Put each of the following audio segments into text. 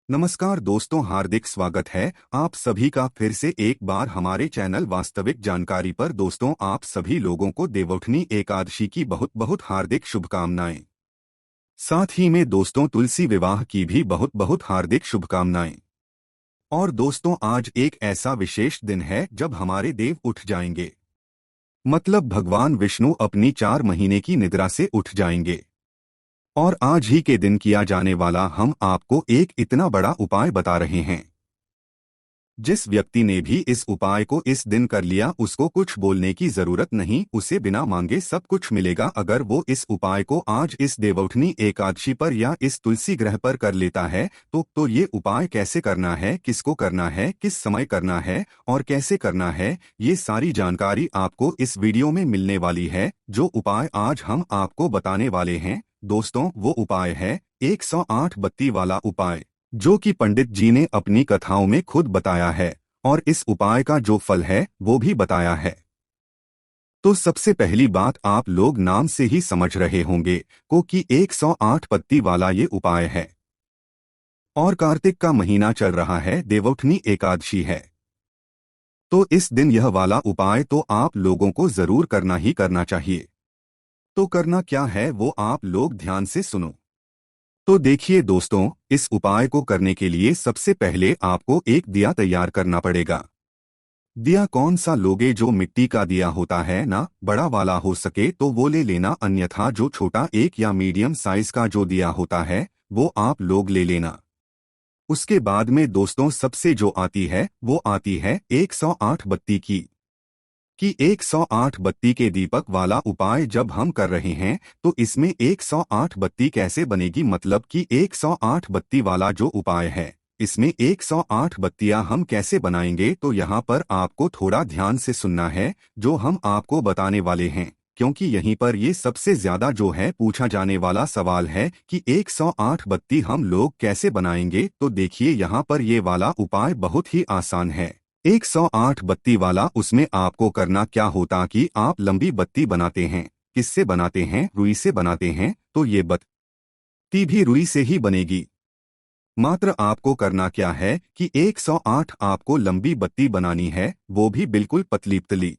नमस्कार दोस्तों, हार्दिक स्वागत है आप सभी का फिर से एक बार हमारे चैनल वास्तविक जानकारी पर। दोस्तों, आप सभी लोगों को देवउठनी एकादशी की बहुत बहुत हार्दिक शुभकामनाएं। साथ ही में दोस्तों, तुलसी विवाह की भी बहुत बहुत हार्दिक शुभकामनाएं। और दोस्तों, आज एक ऐसा विशेष दिन है जब हमारे देव उठ जाएंगे। मतलब भगवान विष्णु अपनी 4 महीने की निद्रा से उठ जाएंगे। और आज ही के दिन किया जाने वाला हम आपको एक इतना बड़ा उपाय बता रहे हैं। जिस व्यक्ति ने भी इस उपाय को इस दिन कर लिया, उसको कुछ बोलने की जरूरत नहीं, उसे बिना मांगे सब कुछ मिलेगा। अगर वो इस उपाय को आज इस देवउठनी एकादशी पर या इस तुलसी ग्रह पर कर लेता है तो ये उपाय कैसे करना है, किसको करना है, किस समय करना है और कैसे करना है, ये सारी जानकारी आपको इस वीडियो में मिलने वाली है। जो उपाय आज हम आपको बताने वाले हैं दोस्तों, वो उपाय है 108 बत्ती वाला उपाय, जो कि पंडित जी ने अपनी कथाओं में खुद बताया है और इस उपाय का जो फल है वो भी बताया है। तो सबसे पहली बात, आप लोग नाम से ही समझ रहे होंगे कि 108 पत्ती वाला ये उपाय है और कार्तिक का महीना चल रहा है, देवउठनी एकादशी है। तो इस दिन यह वाला उपाय तो आप लोगों को जरूर करना ही करना चाहिए। तो करना क्या है वो आप लोग ध्यान से सुनो। तो देखिए दोस्तों, इस उपाय को करने के लिए सबसे पहले आपको एक दिया तैयार करना पड़ेगा। दिया कौन सा लोगे? जो मिट्टी का दिया होता है ना, बड़ा वाला हो सके तो वो ले लेना, अन्यथा जो छोटा एक या मीडियम साइज का जो दिया होता है वो आप लोग ले लेना। उसके बाद में दोस्तों, सबसे जो आती है वो आती है 108 बत्ती की 108 बत्ती के दीपक वाला उपाय जब हम कर रहे हैं तो इसमें 108 बत्ती कैसे बनेगी, मतलब कि 108 बत्ती वाला जो उपाय है इसमें 108 बत्तियां हम कैसे बनाएंगे। तो यहाँ पर आपको थोड़ा ध्यान से सुनना है जो हम आपको बताने वाले हैं, क्योंकि यहीं पर ये सबसे ज्यादा जो है पूछा जाने वाला सवाल है कि 108 बत्ती हम लोग कैसे बनाएंगे। तो देखिए, यहाँ पर ये वाला उपाय बहुत ही आसान है। 108 बत्ती वाला, उसमें आपको करना क्या होता कि आप लंबी बत्ती बनाते हैं। किससे बनाते हैं? रुई से बनाते हैं। तो ये बत्ती भी रुई से ही बनेगी। मात्र आपको करना क्या है कि 108 आपको लंबी बत्ती बनानी है, वो भी बिल्कुल पतली पतली,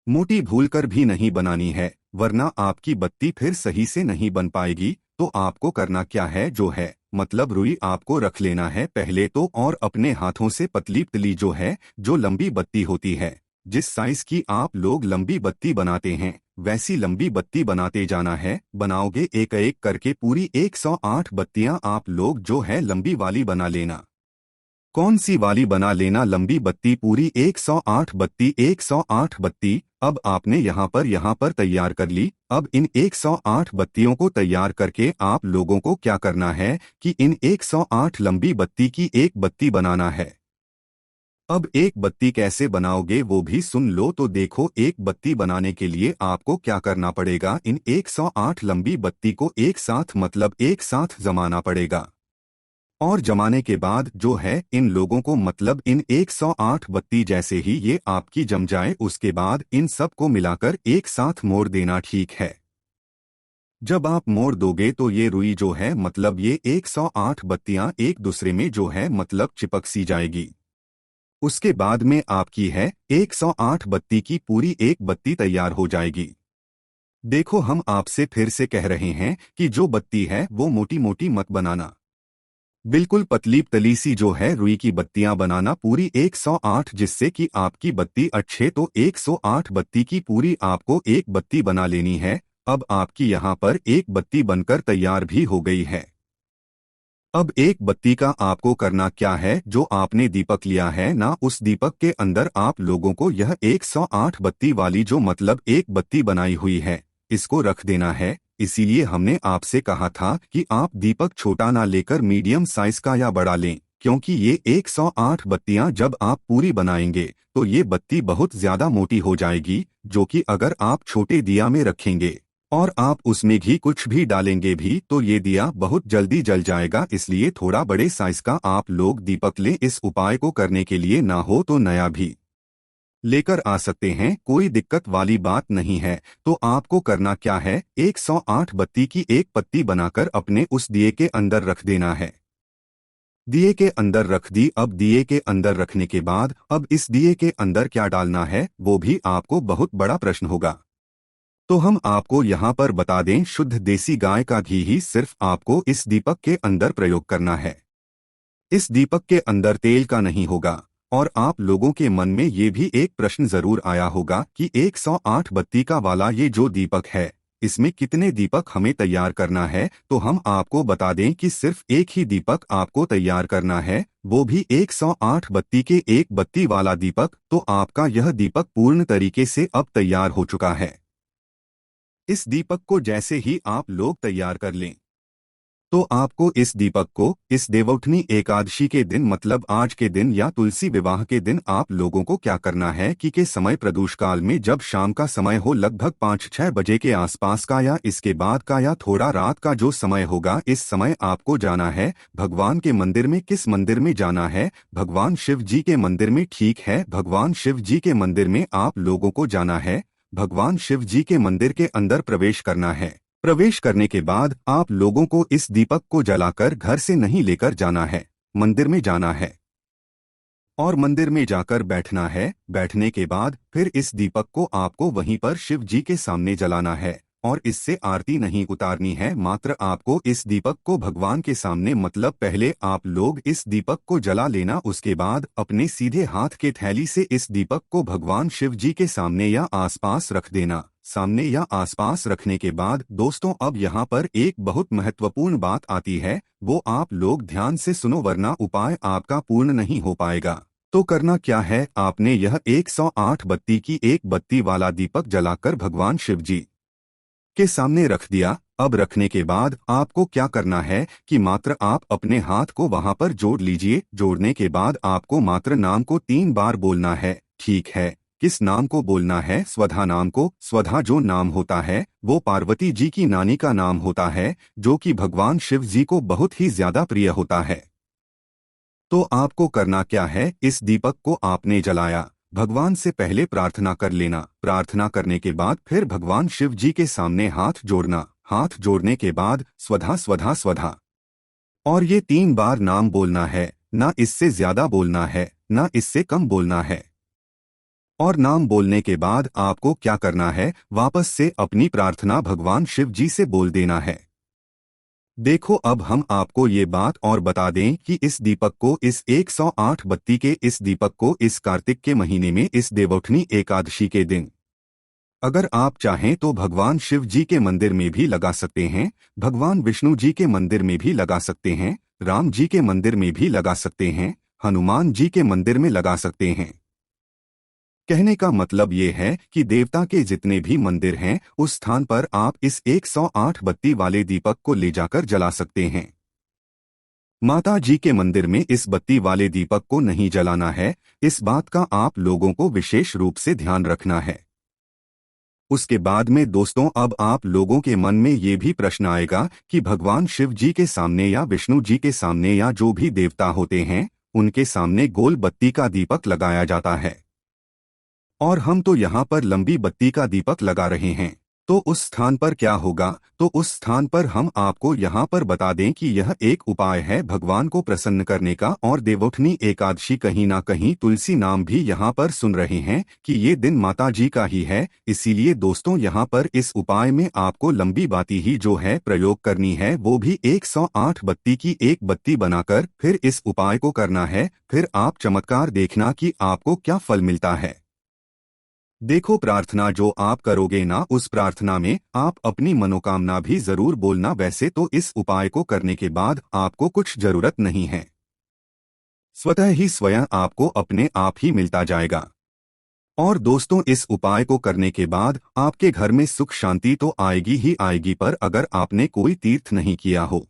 मोटी भूलकर भी नहीं बनानी है, वरना आपकी बत्ती फिर सही से नहीं बन पाएगी। तो आपको करना क्या है जो है, मतलब रुई आपको रख लेना है पहले तो, और अपने हाथों से पतली पतली जो है, जो लंबी बत्ती होती है, जिस साइज की आप लोग लंबी बत्ती बनाते हैं वैसी लंबी बत्ती बनाते जाना है। बनाओगे एक एक करके पूरी 108 बत्तियां आप लोग जो है लंबी वाली बना लेना। कौन सी वाली बना लेना? लंबी बत्ती पूरी 108 बत्ती। 108 बत्ती अब आपने यहाँ पर तैयार कर ली। अब इन 108 बत्तियों को तैयार करके आप लोगों को क्या करना है कि इन 108 लंबी बत्ती की एक बत्ती बनाना है। अब एक बत्ती कैसे बनाओगे वो भी सुन लो। तो देखो, एक बत्ती बनाने के लिए आपको क्या करना पड़ेगा, इन 108 लंबी बत्ती को एक साथ, मतलब एक साथ जमाना पड़ेगा। और जमाने के बाद जो है इन लोगों को, मतलब इन 108 बत्ती जैसे ही ये आपकी जम जाए, उसके बाद इन सब को मिलाकर एक साथ मोड़ देना, ठीक है। जब आप मोड़ दोगे तो ये रुई जो है, मतलब ये 108 बत्तियां एक दूसरे में जो है मतलब चिपक सी जाएगी। उसके बाद में आपकी है 108 बत्ती की पूरी एक बत्ती तैयार हो जाएगी। देखो, हम आपसे फिर से कह रहे हैं कि जो बत्ती है वो मोटी मोटी मत बनाना, बिल्कुल पतली पतली सी जो है रुई की बत्तियां बनाना पूरी 108, जिससे कि आपकी बत्ती अच्छे। तो 108 बत्ती की पूरी आपको एक बत्ती बना लेनी है। अब आपकी यहाँ पर एक बत्ती बनकर तैयार भी हो गई है। अब एक बत्ती का आपको करना क्या है, जो आपने दीपक लिया है ना, उस दीपक के अंदर आप लोगों को यह 108 बत्ती वाली जो मतलब एक बत्ती बनाई हुई है इसको रख देना है। इसीलिए हमने आपसे कहा था कि आप दीपक छोटा ना लेकर मीडियम साइज का या बड़ा लें, क्योंकि ये 108 बत्तियां जब आप पूरी बनाएंगे तो ये बत्ती बहुत ज्यादा मोटी हो जाएगी, जो कि अगर आप छोटे दिया में रखेंगे और आप उसमें घी कुछ भी डालेंगे भी तो ये दिया बहुत जल्दी जल जाएगा। इसलिए थोड़ा बड़े साइज का आप लोग दीपक लें। इस उपाय को करने के लिए ना हो तो नया भी लेकर आ सकते हैं, कोई दिक्कत वाली बात नहीं है। तो आपको करना क्या है, 108 बत्ती की एक पत्ती बनाकर अपने उस दिए के अंदर रख देना है। दिए के अंदर रख दी। अब दिए के अंदर रखने के बाद अब इस दिए के अंदर क्या डालना है वो भी आपको बहुत बड़ा प्रश्न होगा। तो हम आपको यहाँ पर बता दें, शुद्ध देसी गाय का घी ही सिर्फ आपको इस दीपक के अंदर प्रयोग करना है। इस दीपक के अंदर तेल का नहीं होगा। और आप लोगों के मन में ये भी एक प्रश्न जरूर आया होगा कि 108 बत्ती का वाला ये जो दीपक है, इसमें कितने दीपक हमें तैयार करना है। तो हम आपको बता दें कि सिर्फ एक ही दीपक आपको तैयार करना है, वो भी 108 बत्ती के एक बत्ती वाला दीपक। तो आपका यह दीपक पूर्ण तरीके से अब तैयार हो चुका है। इस दीपक को जैसे ही आप लोग तैयार कर लें, तो आपको इस दीपक को इस देवउठनी एकादशी के दिन, मतलब आज के दिन या तुलसी विवाह के दिन, आप लोगों को क्या करना है कि के समय प्रदोष काल में, जब शाम का समय हो लगभग 5-6 बजे के आसपास का या इसके बाद का या थोड़ा रात का जो समय होगा, इस समय आपको जाना है भगवान के मंदिर में। किस मंदिर में जाना है? भगवान शिव जी के मंदिर में। ठीक है, भगवान शिव जी के मंदिर में आप लोगों को जाना है। भगवान शिव जी के मंदिर के अंदर प्रवेश करना है। प्रवेश करने के बाद आप लोगों को इस दीपक को जलाकर घर से नहीं लेकर जाना है, मंदिर में जाना है और मंदिर में जाकर बैठना है। बैठने के बाद फिर इस दीपक को आपको वहीं पर शिव जी के सामने जलाना है और इससे आरती नहीं उतारनी है। मात्र आपको इस दीपक को भगवान के सामने, मतलब पहले आप लोग इस दीपक को जला लेना, उसके बाद अपने सीधे हाथ के थैली से इस दीपक को भगवान शिव जी के सामने या आसपास रख देना। सामने या आसपास रखने के बाद दोस्तों, अब यहाँ पर एक बहुत महत्वपूर्ण बात आती है, वो आप लोग ध्यान से सुनो, वरना उपाय आपका पूर्ण नहीं हो पाएगा। तो करना क्या है, आपने यह 108 बत्ती की एक बत्ती वाला दीपक जलाकर भगवान शिव जी के सामने रख दिया। अब रखने के बाद आपको क्या करना है कि मात्र आप अपने हाथ को वहां पर जोड़ लीजिए। जोड़ने के बाद आपको मात्र नाम को 3 बार बोलना है। ठीक है, किस नाम को बोलना है? स्वधा नाम को। स्वधा जो नाम होता है वो पार्वती जी की नानी का नाम होता है, जो कि भगवान शिव जी को बहुत ही ज्यादा प्रिय होता है। तो आपको करना क्या है, इस दीपक को आपने जलाया, भगवान से पहले प्रार्थना कर लेना। प्रार्थना करने के बाद फिर भगवान शिव जी के सामने हाथ जोड़ना। हाथ जोड़ने के बाद स्वधा स्वधा स्वधा और ये 3 बार नाम बोलना है, ना इससे ज्यादा बोलना है ना इससे कम बोलना है। और नाम बोलने के बाद आपको क्या करना है, वापस से अपनी प्रार्थना भगवान शिव जी से बोल देना है। देखो, अब हम आपको ये बात और बता दें कि इस दीपक को, इस 108 बत्ती के इस दीपक को इस कार्तिक के महीने में, इस देवउठनी एकादशी के दिन, अगर आप चाहें तो भगवान शिव जी के मंदिर में भी लगा सकते हैं, भगवान विष्णु जी के मंदिर में भी लगा सकते हैं, राम जी के मंदिर में भी लगा सकते हैं, हनुमान जी के मंदिर में लगा सकते हैं। कहने का मतलब ये है कि देवता के जितने भी मंदिर हैं, उस स्थान पर आप इस 108 बत्ती वाले दीपक को ले जाकर जला सकते हैं। माता जी के मंदिर में इस बत्ती वाले दीपक को नहीं जलाना है, इस बात का आप लोगों को विशेष रूप से ध्यान रखना है। उसके बाद में दोस्तों, अब आप लोगों के मन में ये भी प्रश्न आएगा कि भगवान शिव जी के सामने या विष्णु जी के सामने या जो भी देवता होते हैं, उनके सामने गोल बत्ती का दीपक लगाया जाता है और हम तो यहाँ पर लंबी बत्ती का दीपक लगा रहे हैं। तो उस स्थान पर क्या होगा? तो उस स्थान पर हम आपको यहाँ पर बता दें कि यह एक उपाय है भगवान को प्रसन्न करने का। और देवउठनी एकादशी, कहीं ना कहीं तुलसी नाम भी यहाँ पर सुन रहे हैं कि ये दिन माता जी का ही है। इसीलिए दोस्तों, यहाँ पर इस उपाय में आपको लंबी बाती ही जो है प्रयोग करनी है, वो भी 108 बत्ती की एक बत्ती बनाकर फिर इस उपाय को करना है। फिर आप चमत्कार देखना कि आपको क्या फल मिलता है। देखो, प्रार्थना जो आप करोगे ना, उस प्रार्थना में आप अपनी मनोकामना भी जरूर बोलना। वैसे तो इस उपाय को करने के बाद आपको कुछ जरूरत नहीं है, स्वतः ही स्वयं आपको अपने आप ही मिलता जाएगा। और दोस्तों, इस उपाय को करने के बाद आपके घर में सुख शांति तो आएगी ही आएगी, पर अगर आपने कोई तीर्थ नहीं किया हो,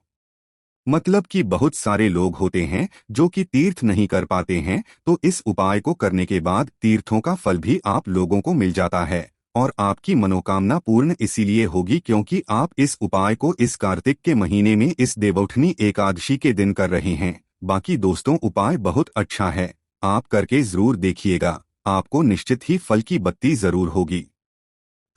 मतलब कि बहुत सारे लोग होते हैं जो कि तीर्थ नहीं कर पाते हैं, तो इस उपाय को करने के बाद तीर्थों का फल भी आप लोगों को मिल जाता है और आपकी मनोकामना पूर्ण इसीलिए होगी क्योंकि आप इस उपाय को इस कार्तिक के महीने में इस देवउठनी एकादशी के दिन कर रहे हैं। बाकी दोस्तों, उपाय बहुत अच्छा है, आप करके जरूर देखिएगा, आपको निश्चित ही फल की बत्ती जरूर होगी।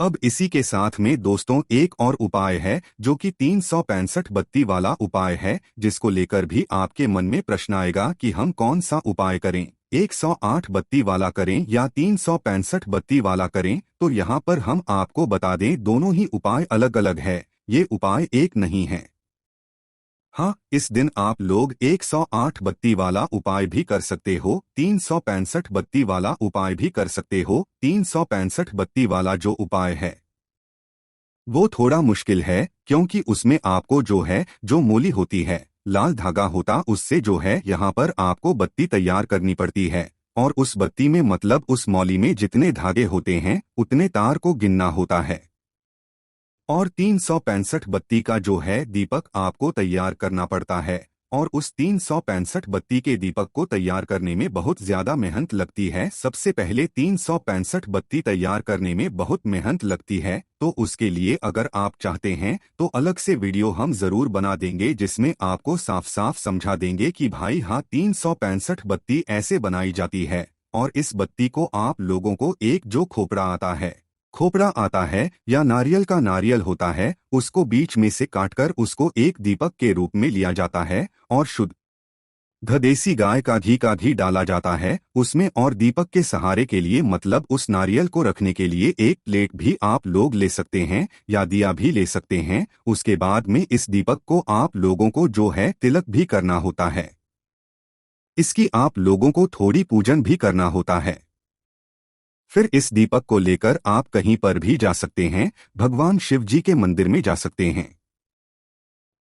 अब इसी के साथ में दोस्तों एक और उपाय है जो कि 365 बत्ती वाला उपाय है, जिसको लेकर भी आपके मन में प्रश्न आएगा कि हम कौन सा उपाय करें, 108 बत्ती वाला करें या 365 बत्ती वाला करें। तो यहाँ पर हम आपको बता दें, दोनों ही उपाय अलग अलग है, ये उपाय एक नहीं है। हाँ, इस दिन आप लोग 108 बत्ती वाला उपाय भी कर सकते हो, 365 बत्ती वाला उपाय भी कर सकते हो। 365 बत्ती वाला जो उपाय है वो थोड़ा मुश्किल है, क्योंकि उसमें आपको जो मूली होती है, लाल धागा होता, उससे यहाँ पर आपको बत्ती तैयार करनी पड़ती है। और उस बत्ती में मतलब उस मौली में जितने धागे होते हैं उतने तार को गिनना होता है। और 365 बत्ती का दीपक आपको तैयार करना पड़ता है। और उस 365 बत्ती के दीपक को तैयार करने में बहुत ज्यादा मेहनत लगती है। सबसे पहले 365 बत्ती तैयार करने में बहुत मेहनत लगती है, तो उसके लिए अगर आप चाहते हैं तो अलग से वीडियो हम जरूर बना देंगे, जिसमें आपको साफ साफ समझा देंगे कि भाई हाँ, 365 बत्ती ऐसे बनाई जाती है। और इस बत्ती को आप लोगों को एक जो खोपड़ा आता है या नारियल का नारियल होता है, उसको बीच में से काटकर उसको एक दीपक के रूप में लिया जाता है और शुद्ध देसी गाय का घी डाला जाता है उसमें। और दीपक के सहारे के लिए मतलब उस नारियल को रखने के लिए एक प्लेट भी आप लोग ले सकते हैं या दिया भी ले सकते हैं। उसके बाद में इस दीपक को आप लोगों को तिलक भी करना होता है, इसकी आप लोगों को थोड़ी पूजन भी करना होता है। फिर इस दीपक को लेकर आप कहीं पर भी जा सकते हैं, भगवान शिव जी के मंदिर में जा सकते हैं,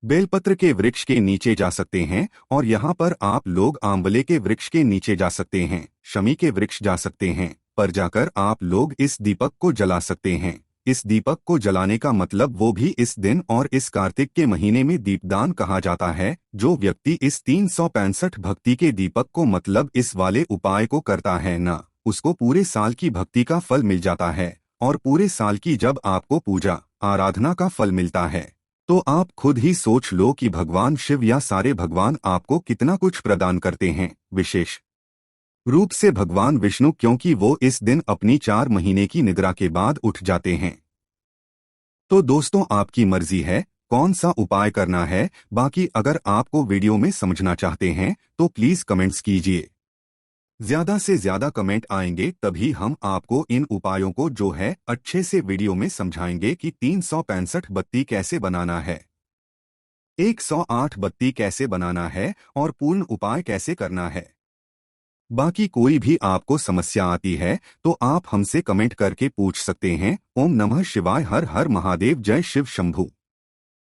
बेलपत्र के वृक्ष के नीचे जा सकते हैं, और यहाँ पर आप लोग आंवले के वृक्ष के नीचे जा सकते हैं, शमी के वृक्ष जा सकते हैं, पर जाकर आप लोग इस दीपक को जला सकते हैं। इस दीपक को जलाने का मतलब वो भी इस दिन और इस कार्तिक के महीने में दीपदान कहा जाता है। जो व्यक्ति इस 365 भक्ति के दीपक को मतलब इस वाले उपाय को करता है ना, उसको पूरे साल की भक्ति का फल मिल जाता है। और पूरे साल की जब आपको पूजा आराधना का फल मिलता है, तो आप खुद ही सोच लो कि भगवान शिव या सारे भगवान आपको कितना कुछ प्रदान करते हैं। विशेष रूप से भगवान विष्णु, क्योंकि वो इस दिन अपनी 4 महीने की निद्रा के बाद उठ जाते हैं। तो दोस्तों आपकी मर्जी है कौन सा उपाय करना है। बाकी अगर आपको वीडियो में समझना चाहते हैं तो प्लीज कमेंट्स कीजिए, ज्यादा से ज्यादा कमेंट आएंगे तभी हम आपको इन उपायों को अच्छे से वीडियो में समझाएंगे कि 365 बत्ती कैसे बनाना है, 108 बत्ती कैसे बनाना है और पूर्ण उपाय कैसे करना है। बाकी कोई भी आपको समस्या आती है तो आप हमसे कमेंट करके पूछ सकते हैं। ओम नमः शिवाय, हर हर महादेव, जय शिव शंभू।